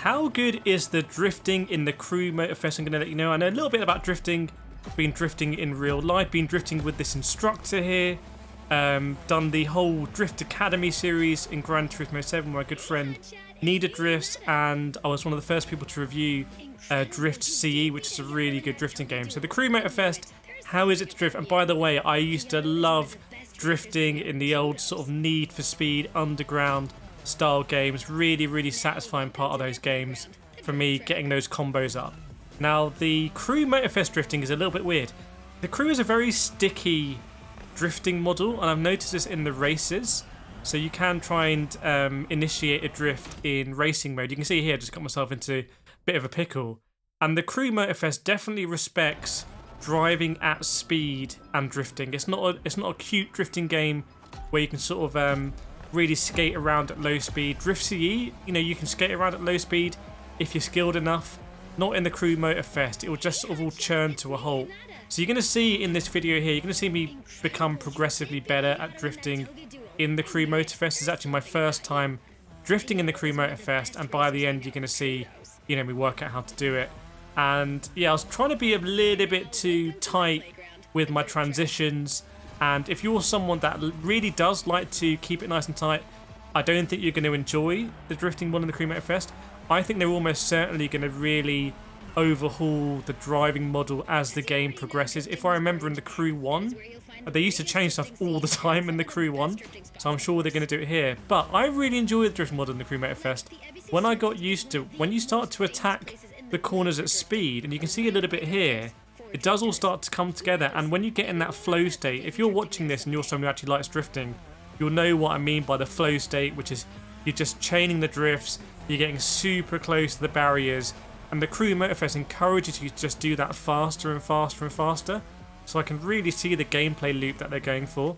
how good is the drifting in the Crew Motorfest? I'm going to let you know. I know a little bit about drifting. I've been drifting in real life, been drifting with this instructor here. Done the whole Drift Academy series in Gran Turismo 7, where my good friend Nida drifts, and I was one of the first people to review Drift CE, which is a really good drifting game. So the Crew Motorfest, how is it to drift? And by the way, I used to love drifting in the old sort of Need for Speed Underground style games. Really, really satisfying part of those games for me, getting those combos up. Now, the Crew Motorfest drifting is a little bit weird. The Crew is a very sticky drifting model, and I've noticed this in the races. So you can try and initiate a drift in racing mode. You can see here I just got myself into a bit of a pickle. And the Crew Motorfest definitely respects driving at speed and drifting. It's not a cute drifting game where you can sort of really skate around at low speed. Drift CE, you know, you can skate around at low speed if you're skilled enough. Not in the Crew Motorfest. It will just sort of all churn to a halt. So you're going to see in this video here, you're going to see me become progressively better at drifting in the Crew Motorfest. This is actually my first time drifting in the Crew Motorfest, and by the end you're going to see, you know, me work out how to do it. And yeah, I was trying to be a little bit too tight with my transitions, and if you're someone that really does like to keep it nice and tight, I don't think you're going to enjoy the drifting one in the Crew Motorfest. I think they're almost certainly going to really overhaul the driving model as the game progresses. If I remember in the Crew 1, they used to change stuff all the time in the Crew 1, so I'm sure they're going to do it here. But I really enjoy the drift model in the Crew Motorfest. When I got used to, when you start to attack the corners at speed, and you can see a little bit here, it does all start to come together. And when you get in that flow state, if you're watching this and you're someone who actually likes drifting, you'll know what I mean by the flow state, which is you're just chaining the drifts, you're getting super close to the barriers, and the Crew Motorfest encourages you to just do that faster and faster and faster. So I can really see the gameplay loop that they're going for.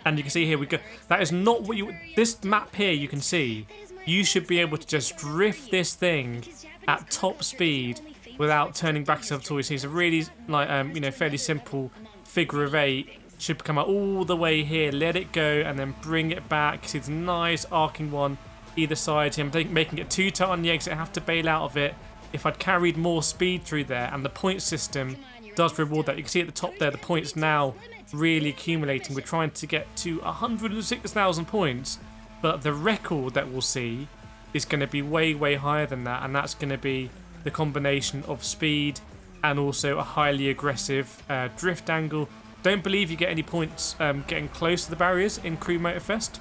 And you can see here we go. That is not what you. This map here, you can see, you should be able to just drift this thing at top speed without turning back yourself at all. You see, it's a really you know, fairly simple figure of 8. Should come out all the way here, let it go, and then bring it back. See, it's a nice arcing one either side here. I'm making it too tight on the exit. I have to bail out of it. If I'd carried more speed through there, and the point system does reward that. You can see at the top there, the points now really accumulating. We're trying to get to 106,000 points, but the record that we'll see is going to be way, way higher than that, and that's going to be the combination of speed and also a highly aggressive drift angle. Don't believe you get any points getting close to the barriers in Crew Motorfest,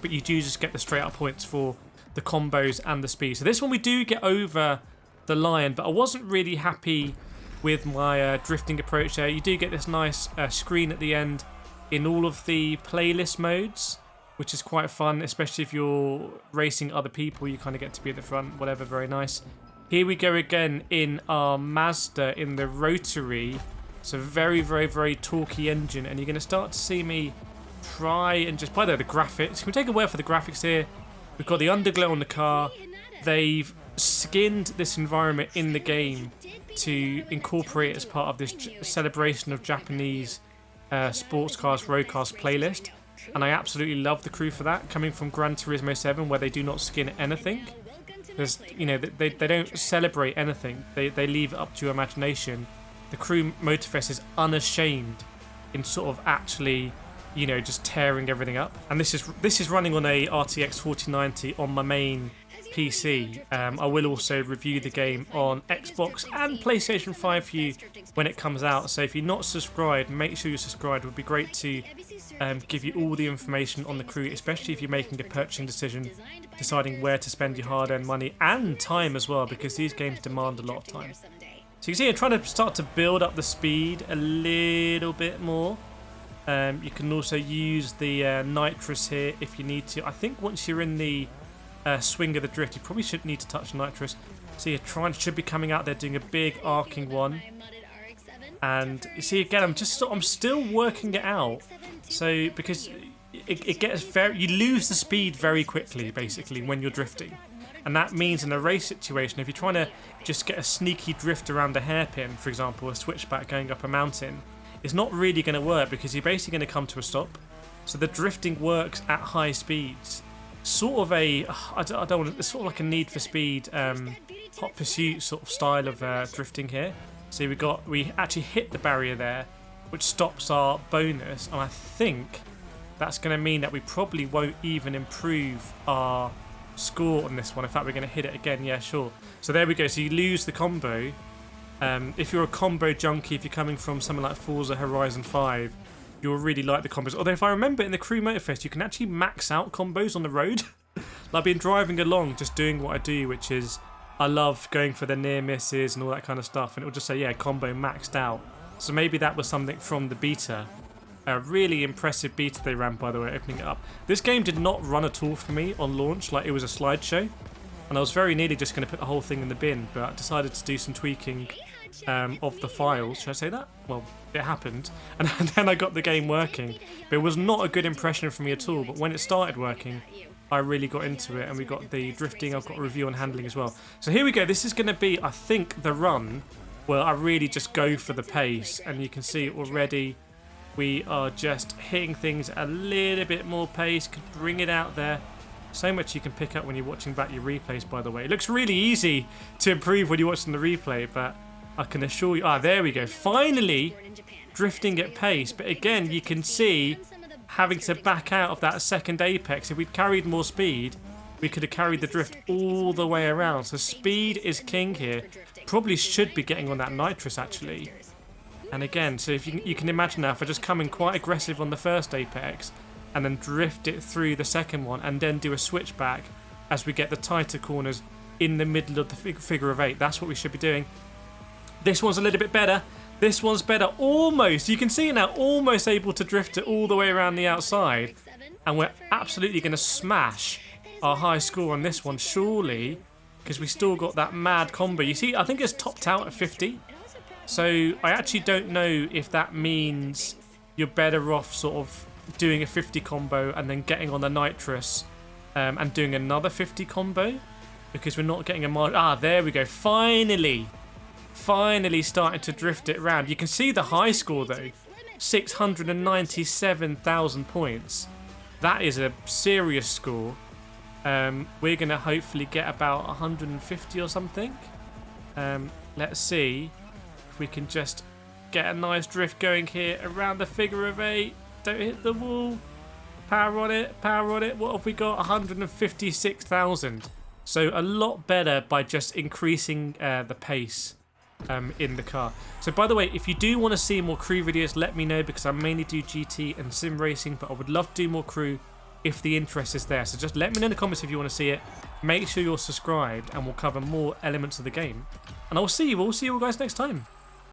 but you do just get the straight up points for the combos and the speed. So this one we do get over the line, but I wasn't really happy with my drifting approach there. You do get this nice screen at the end in all of the playlist modes, which is quite fun, especially if you're racing other people. You kind of get to be at the front, whatever, very nice. Here we go again in our Mazda in the rotary. It's a very, very, very torquey engine, and you're going to start to see me try and just, by the way, the graphics. Can we take a word for the graphics here? We've got the underglow on the car. They've skinned this environment in the game to incorporate it as part of this celebration of Japanese sports cars, road cars playlist. And I absolutely love the Crew for that, coming from Gran Turismo 7, where they do not skin anything. There's, you know, they don't celebrate anything. They leave it up to your imagination. The Crew Motorfest is unashamed in sort of actually, you know, just tearing everything up. And this is running on a RTX 4090 on my main PC. I will also review the game on Xbox and PlayStation 5 for you when it comes out. So if you're not subscribed, make sure you're subscribed. It would be great to give you all the information on the Crew, especially if you're making a purchasing decision, deciding where to spend your hard-earned money and time as well, because these games demand a lot of time. So you can see I'm trying to start to build up the speed a little bit more. You can also use the nitrous here if you need to. I think once you're in the swing of the drift, you probably shouldn't need to touch nitrous. So you're should be coming out there doing a big arcing one. And you see again, I'm still working it out. So because it gets you lose the speed very quickly basically when you're drifting. And that means in a race situation, if you're trying to just get a sneaky drift around a hairpin, for example, a switchback going up a mountain, it's not really going to work because you're basically going to come to a stop. So the drifting works at high speeds. sort of a, I don't want, it's sort of like a Need for Speed, Hot Pursuit sort of style of drifting here. So we actually hit the barrier there, which stops our bonus, and I think that's going to mean that we probably won't even improve our score on this one. In fact, we're going to hit it again. Yeah, sure. So there we go. So you lose the combo. If you're a combo junkie, if you're coming from something like Forza Horizon 5, you'll really like the combos. Although if I remember in the Crew Motorfest, you can actually max out combos on the road. Like I've been driving along, just doing what I do, which is I love going for the near misses and all that kind of stuff. And it will just say, yeah, combo maxed out. So maybe that was something from the beta. A really impressive beta they ran, by the way, opening it up. This game did not run at all for me on launch, like it was a slideshow. And I was very nearly just going to put the whole thing in the bin, but I decided to do some tweaking of the files. Should I say that? Well, it happened. And then I got the game working. But it was not a good impression for me at all. But when it started working, I really got into it. And we got the drifting. I've got a review on handling as well. So here we go. This is going to be, I think, the run where I really just go for the pace. And you can see already we are just hitting things a little bit more pace. Could bring it out there. So much you can pick up when you're watching back your replays, by the way. It looks really easy to improve when you're watching the replay, but I can assure you... Ah, there we go. Finally, drifting at pace. But again, you can see having to back out of that second apex. If we'd carried more speed, we could have carried the drift all the way around. So speed is king here. Probably should be getting on that nitrous, actually. And again, so if you can imagine now, if I just come in quite aggressive on the first apex and then drift it through the second one and then do a switchback as we get the tighter corners in the middle of the figure of 8. That's what we should be doing. This one's a little bit better. This one's better. Almost. You can see it now. Almost able to drift it all the way around the outside. And we're absolutely going to smash our high score on this one, surely, because we still got that mad combo. You see, I think it's topped out at 50. So I actually don't know if that means you're better off sort of doing a 50 combo and then getting on the nitrous and doing another 50 combo, because we're not getting a margin. Ah, there we go. Finally starting to drift it around. You can see the high score though, 697,000 points. That is a serious score. We're going to hopefully get about 150 or something. Let's see if we can just get a nice drift going here around the figure of 8. Don't hit the wall. Power on it. Power on it. What have we got? 156,000. So a lot better by just increasing the pace in the car. So by the way, if you do want to see more crew videos, let me know, because I mainly do GT and sim racing, but I would love to do more crew if the interest is there. So just let me know in the comments if you want to see it. Make sure you're subscribed and we'll cover more elements of the game. And I'll see you all guys next time.